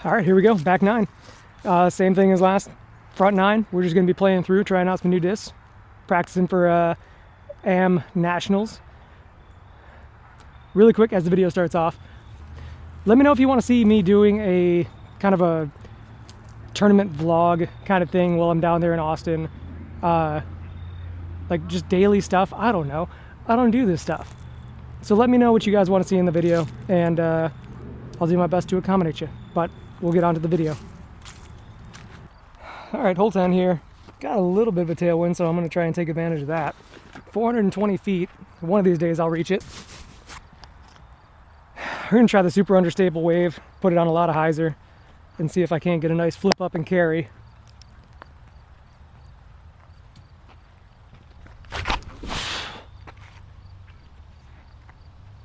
All right, here we go, back 9. Same thing as last, front 9. We're just gonna be playing through, trying out some new discs, practicing for AM Nationals. Really quick as the video starts off, let me know if you want to see me doing a kind of a tournament vlog kind of thing while I'm down there in Austin. Like just daily stuff. I don't know. I don't do this stuff. So let me know what you guys want to see in the video, and I'll do my best to accommodate you. But we'll get on to the video. All right, hole 10 here. Got a little bit of a tailwind, so I'm going to try and take advantage of that. 420 feet. One of these days I'll reach it. We're going to try the super understable wave, put it on a lot of hyzer, and see if I can't get a nice flip up and carry.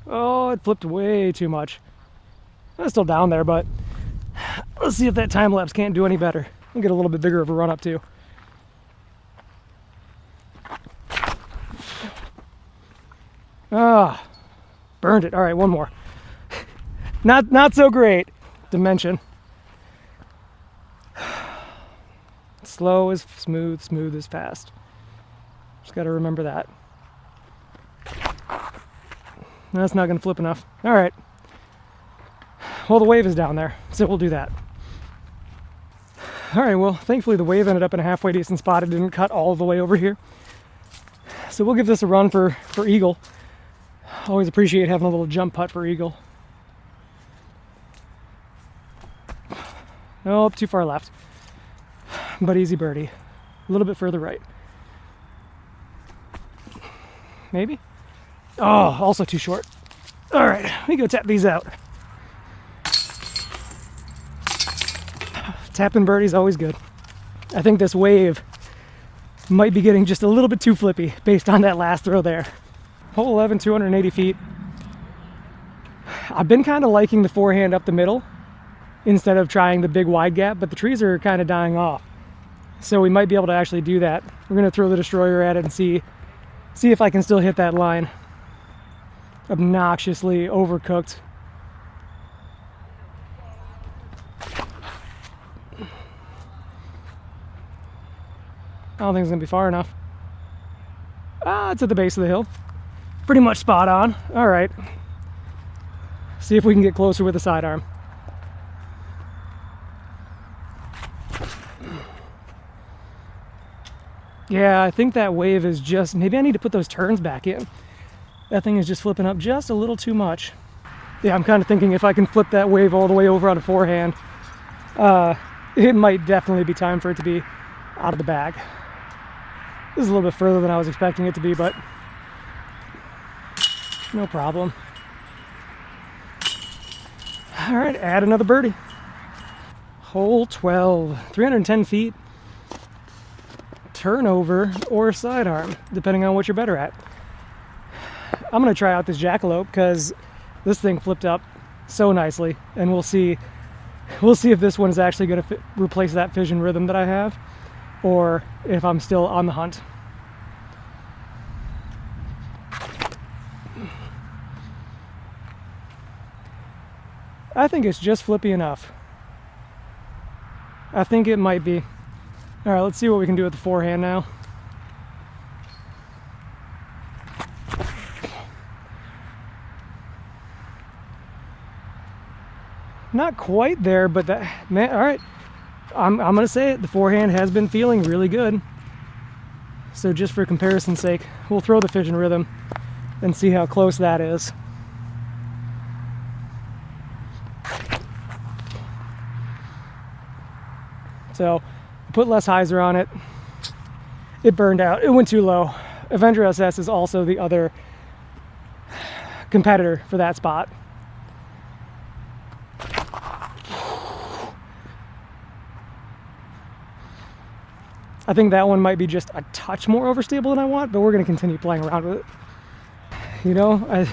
Oh, it flipped way too much. It's still down there, but let's see if that time lapse can't do any better. We'll get a little bit bigger of a run up too. Ah, burned it. All right, one more. Not so great. Dimension. Slow is smooth, smooth is fast. Just got to remember that. That's not going to flip enough. All right. Well, the wave is down there, so we'll do that. All right, well, thankfully the wave ended up in a halfway decent spot. It didn't cut all the way over here. So we'll give this a run for eagle. Always appreciate having a little jump putt for eagle. Nope, too far left. But easy birdie. A little bit further right. Maybe? Oh, also too short. All right, let me go tap these out. Tapping birdie's always good. I think this wave might be getting just a little bit too flippy based on that last throw there. Hole 11, 280 feet. I've been kind of liking the forehand up the middle instead of trying the big wide gap, but the trees are kind of dying off. So we might be able to actually do that. We're gonna throw the destroyer at it and see if I can still hit that line. Obnoxiously overcooked. I don't think it's gonna be far enough. Ah, it's at the base of the hill. Pretty much spot on. All right. See if we can get closer with the sidearm. Yeah, I think that wave is just, maybe I need to put those turns back in. That thing is just flipping up just a little too much. Yeah, I'm kind of thinking if I can flip that wave all the way over on a forehand, it might definitely be time for it to be out of the bag. This is a little bit further than I was expecting it to be, but no problem. All right, add another birdie. Hole 12, 310 feet. Turnover or sidearm, depending on what you're better at. I'm gonna try out this jackalope because this thing flipped up so nicely, and we'll see if this one is actually gonna replace that fission rhythm that I have, or if I'm still on the hunt. I think it's just flippy enough. I think it might be. All right, let's see what we can do with the forehand now. Not quite there, but that, man, all right. I'm gonna say it, the forehand has been feeling really good. So just for comparison's sake, we'll throw the fission rhythm and see how close that is. So put less hyzer on it. It burned out. It went too low. Avenger SS is also the other competitor for that spot. I think that one might be just a touch more overstable than I want, but we're going to continue playing around with it. You know,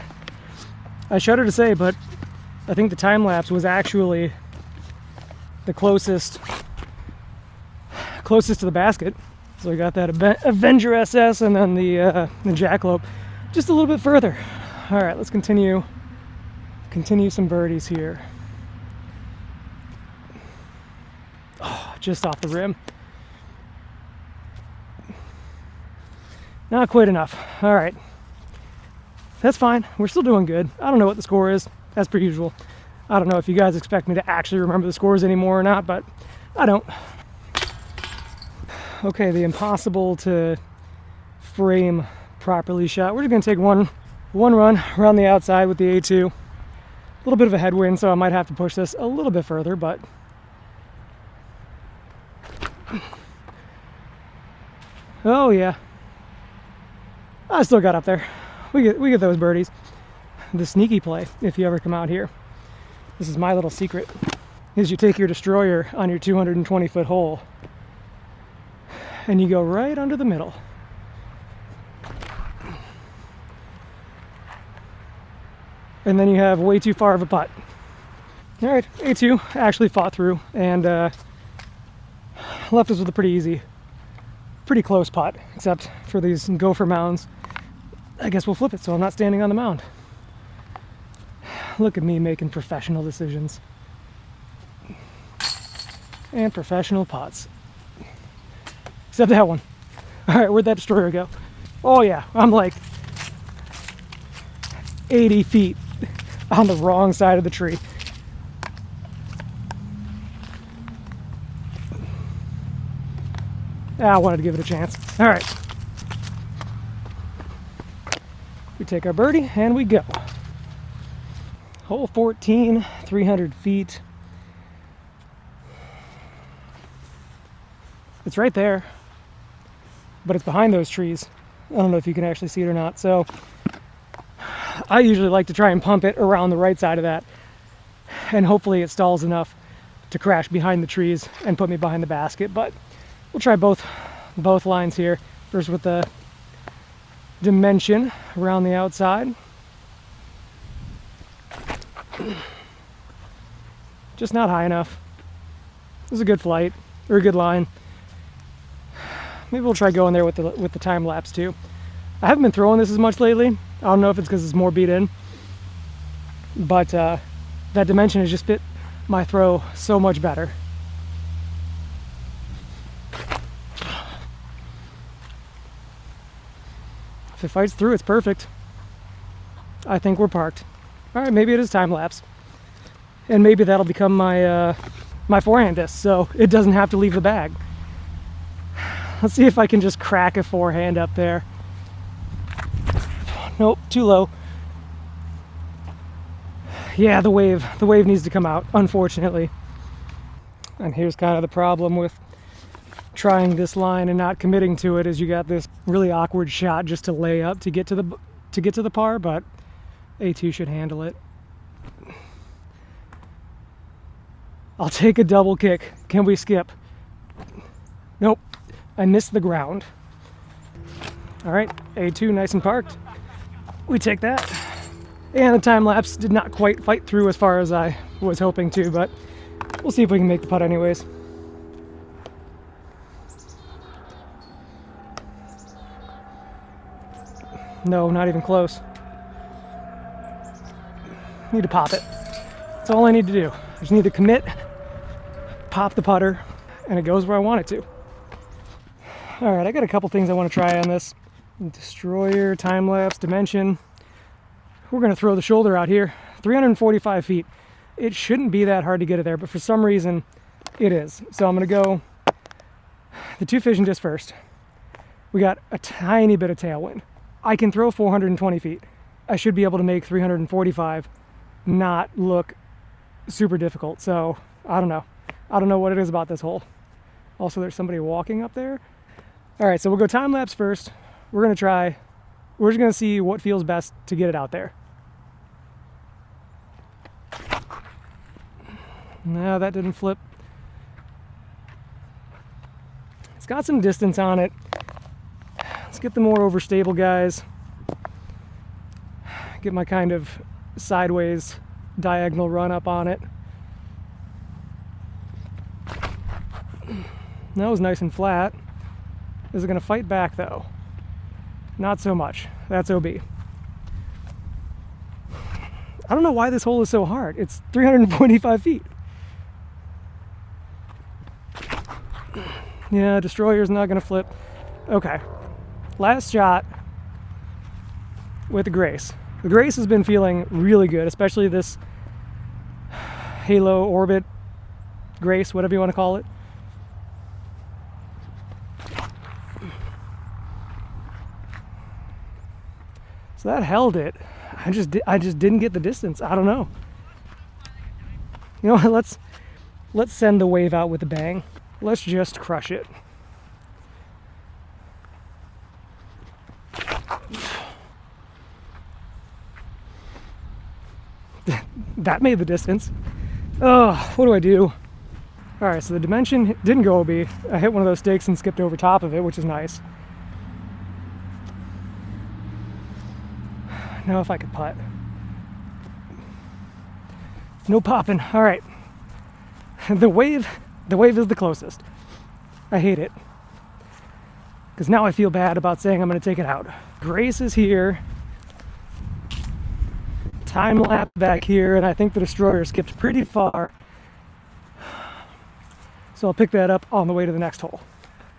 I shudder to say, but I think the time lapse was actually the closest to the basket. So we got that Avenger SS and then the jackalope just a little bit further. All right, let's continue some birdies here. just off the rim. Not quite enough. All right. That's fine. We're still doing good. I don't know what the score is, as per usual. I don't know if you guys expect me to actually remember the scores anymore or not, but I don't. Okay, the impossible to frame properly shot. We're just gonna take one run around the outside with the A2. A little bit of a headwind, so I might have to push this a little bit further, but oh yeah, I still got up there. We get those birdies. The sneaky play, if you ever come out here, this is my little secret, is you take your destroyer on your 220-foot hole and you go right under the middle. And then you have way too far of a putt. All right, A2 actually fought through and left us with a pretty close putt, except for these gopher mounds. I guess we'll flip it so I'm not standing on the mound. Look at me making professional decisions. And professional putts. Except that one. All right, where'd that destroyer go? Oh yeah, I'm like 80 feet on the wrong side of the tree. I wanted to give it a chance. All right. We take our birdie and we go. Hole 14, 300 feet. It's right there, but it's behind those trees. I don't know if you can actually see it or not. So I usually like to try and pump it around the right side of that, and hopefully it stalls enough to crash behind the trees and put me behind the basket. But we'll try both lines here. First with the dimension around the outside. Just not high enough. This is a good flight, or a good line. Maybe we'll try going there with the time lapse too. I haven't been throwing this as much lately. I don't know if it's because it's more beat in, but that dimension has just fit my throw so much better. If it fights through, it's perfect. I think we're parked. All right, maybe it is time lapse, and maybe that'll become my my forehand disc, so it doesn't have to leave the bag. Let's see if I can just crack a forehand up there. Nope, too low. Yeah, the wave needs to come out, unfortunately. And here's kind of the problem with trying this line and not committing to it, is you got this really awkward shot just to lay up to get to the par, but A2 should handle it. I'll take a double kick. Can we skip? Nope. I missed the ground. All right, A2 nice and parked. We take that. And the time lapse did not quite fight through as far as I was hoping to, but we'll see if we can make the putt anyways. No, not even close. Need to pop it. That's all I need to do. I just need to commit, pop the putter, and it goes where I want it to. All right, I got a couple things I want to try on this. Destroyer, time lapse, dimension. We're going to throw the shoulder out here. 345 feet. It shouldn't be that hard to get it there, but for some reason it is. So I'm going to go the two fishing discs first. We got a tiny bit of tailwind. I can throw 420 feet. I should be able to make 345 not look super difficult. So I don't know. I don't know what it is about this hole. Also, there's somebody walking up there. All right, so we'll go time lapse first. We're just going to see what feels best to get it out there. No, that didn't flip. It's got some distance on it. Let's get the more overstable guys. Get my kind of sideways diagonal run up on it. That was nice and flat. Is it going to fight back though? Not so much. That's OB. I don't know why this hole is so hard. It's 345 feet. Yeah, Destroyer's not gonna flip. Okay, last shot with the Grace. The Grace has been feeling really good, especially this Halo Orbit Grace, whatever you want to call it. So that held it. I just didn't get the distance. I don't know. You know what? Let's send the wave out with a bang. Let's just crush it. That made the distance. Oh, what do I do? All right, so the dimension didn't go OB. I hit one of those stakes and skipped over top of it, which is nice. Now if I could putt. No popping. All right. The wave is the closest. I hate it. Because now I feel bad about saying I'm going to take it out. Grace is here. Time lapse back here, and I think the Destroyer skipped pretty far. So I'll pick that up on the way to the next hole.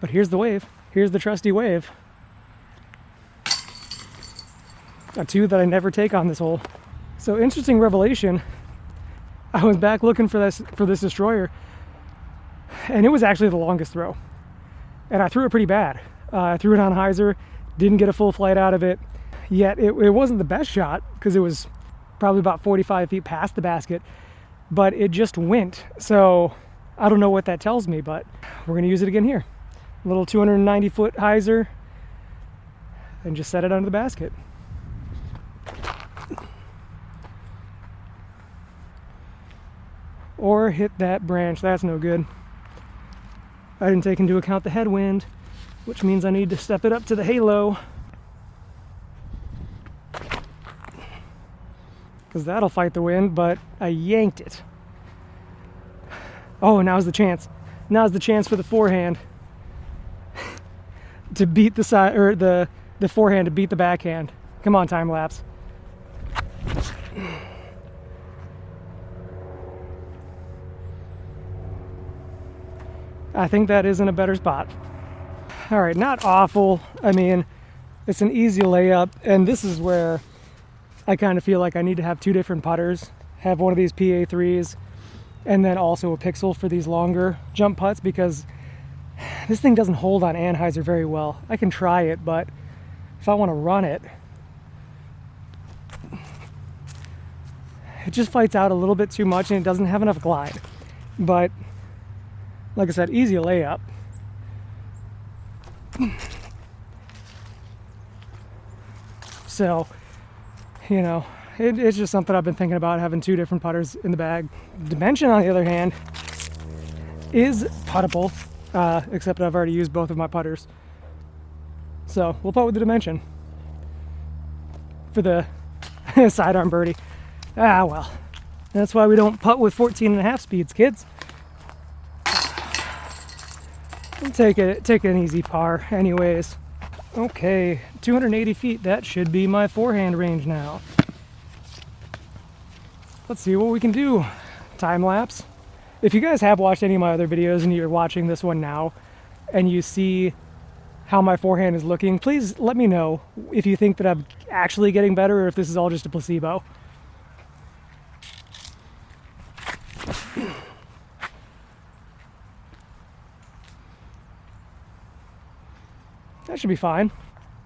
But here's the wave. Here's the trusty wave. A 2 that I never take on this hole. So interesting revelation. I was back looking for this Destroyer, and it was actually the longest throw. And I threw it pretty bad. I threw it on hyzer, didn't get a full flight out of it. Yet it wasn't the best shot because it was probably about 45 feet past the basket, but it just went. So I don't know what that tells me, but we're gonna use it again here. A little 290 foot hyzer and just set it under the basket. Or hit that branch. That's no good. I didn't take into account the headwind, which means I need to step it up to the halo, because that'll fight the wind, but I yanked it. Oh, now's the chance. Now's the chance for the forehand to beat the side, or the forehand to beat the backhand. Come on, time lapse. I think that is in a better spot. All right, not awful. I mean, it's an easy layup, and this is where I kind of feel like I need to have 2 different putters. Have one of these PA3s, and then also a Pixel for these longer jump putts, because this thing doesn't hold on anhyzer very well. I can try it, but if I want to run it, it just fights out a little bit too much, and it doesn't have enough glide. But like I said, easy layup. So, you know, it's just something I've been thinking about, having 2 different putters in the bag. Dimension, on the other hand, is puttable, except I've already used both of my putters. So we'll putt with the Dimension for the sidearm birdie. Ah, well, that's why we don't putt with 14.5 speeds, kids. Take an easy par anyways. Okay, 280 feet, that should be my forehand range now. Let's see what we can do. Time lapse. If you guys have watched any of my other videos and you're watching this one now and you see how my forehand is looking, please let me know if you think that I'm actually getting better or if this is all just a placebo. That should be fine.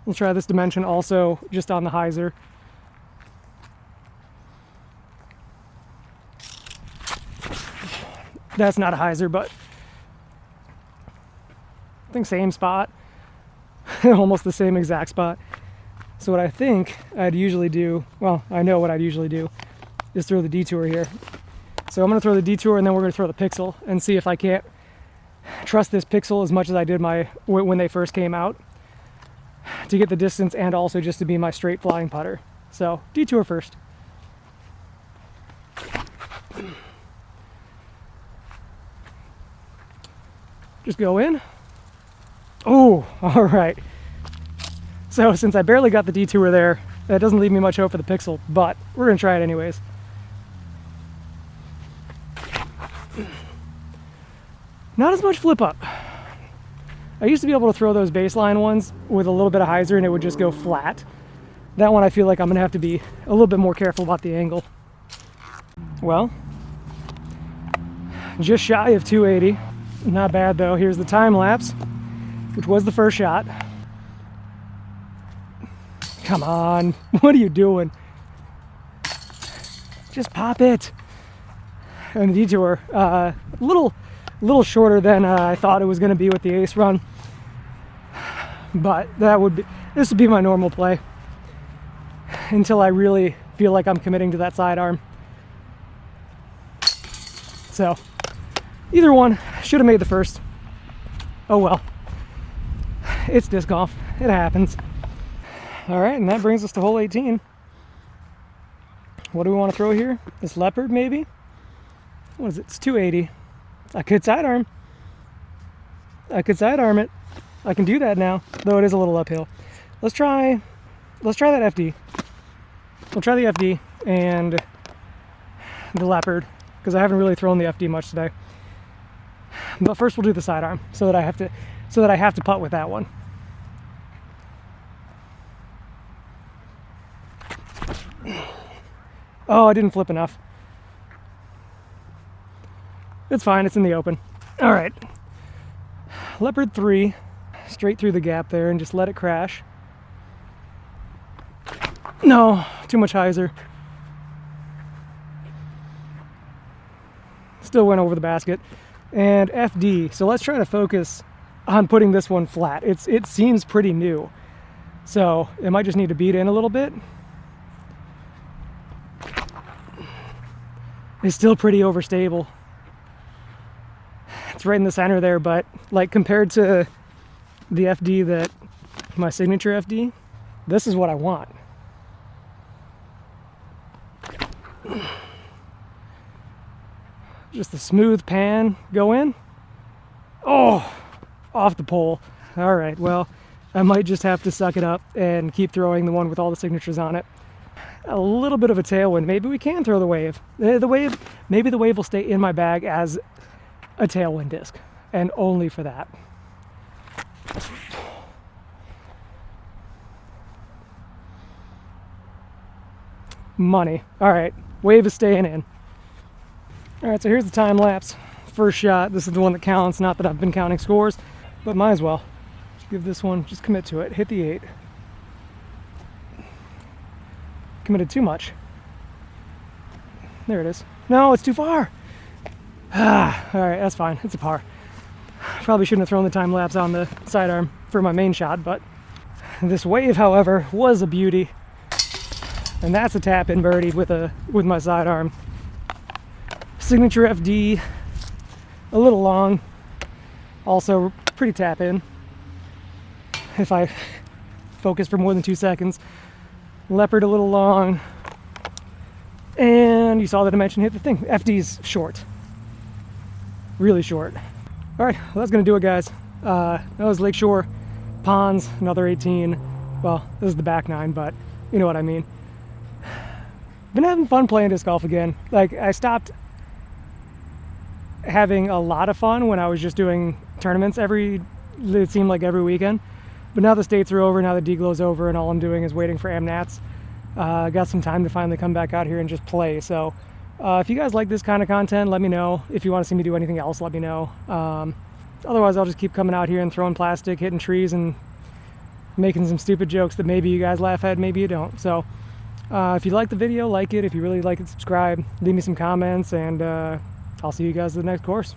We'll try this Dimension also just on the hyzer. That's not a hyzer, but I think same spot. Almost the same exact spot. So what I think I'd usually do, well, I know what I'd usually do, is throw the detour here. So I'm going to throw the detour, and then we're going to throw the Pixel and see if I can't trust this Pixel as much as I did when they first came out, to get the distance and also just to be my straight flying putter. So detour first. Just go in. Oh, all right. So since I barely got the detour there, that doesn't leave me much hope for the Pixel, but we're gonna try it anyways. Not as much flip up. I used to be able to throw those baseline ones with a little bit of hyzer and it would just go flat. That one I feel like I'm gonna have to be a little bit more careful about the angle. Well, just shy of 280. Not bad though. Here's the time lapse, which was the first shot. Come on, what are you doing? Just pop it. And the detour, a little shorter than I thought it was going to be with the ace run, but this would be my normal play until I really feel like I'm committing to that sidearm. So either one, should have made the first. Oh well, it's disc golf, it happens. All right, and that brings us to hole 18. What do we want to throw here? This leopard, maybe? What is it? It's 280. I could sidearm. I could sidearm it. I can do that now, though it is a little uphill. Let's try that FD. We'll try the FD and the leopard, because I haven't really thrown the FD much today. But first we'll do the sidearm so that I have to putt with that one. Oh, I didn't flip enough. It's fine, it's in the open. All right. Leopard 3, straight through the gap there and just let it crash. No, too much hyzer. Still went over the basket. And FD, so let's try to focus on putting this one flat. It seems pretty new. So it might just need to beat in a little bit. It's still pretty overstable. It's right in the center there, but like compared to the FD that my signature FD, this is what I want. Just the smooth pan, go in. Oh, off the pole. All right, well, I might just have to suck it up and keep throwing the one with all the signatures on it. A little bit of a tailwind. Maybe we can throw the wave. Maybe the wave will stay in my bag as a tailwind disc, and only for that. Money. All right, wave is staying in. All right, so here's the time lapse. First shot. This is the one that counts. Not that I've been counting scores, but might as well. Just give this one. Just commit to it. Hit the 8. Committed too much. There it is. No, it's too far. Ah, all right, that's fine. It's a par. Probably shouldn't have thrown the time lapse on the sidearm for my main shot, but this wave, however, was a beauty. And that's a tap-in birdie with my sidearm. Signature FD, a little long. Also pretty tap-in. If I focus for more than 2 seconds. Leopard a little long, and you saw the dimension hit the thing. FD's short, really short. All right, well, that's gonna do it, guys. That was Lakeshore Ponds, another 18. Well, this is the back 9, but you know what I mean. Been having fun playing disc golf again. Like, I stopped having a lot of fun when I was just doing tournaments it seemed like every weekend. But now the states are over, now the deglow's over, and all I'm doing is waiting for AmNats. Got some time to finally come back out here and just play. So if you guys like this kind of content, let me know. If you want to see me do anything else, let me know. Otherwise, I'll just keep coming out here and throwing plastic, hitting trees, and making some stupid jokes that maybe you guys laugh at, maybe you don't. So if you like the video, like it. If you really like it, subscribe. Leave me some comments, and I'll see you guys at the next course.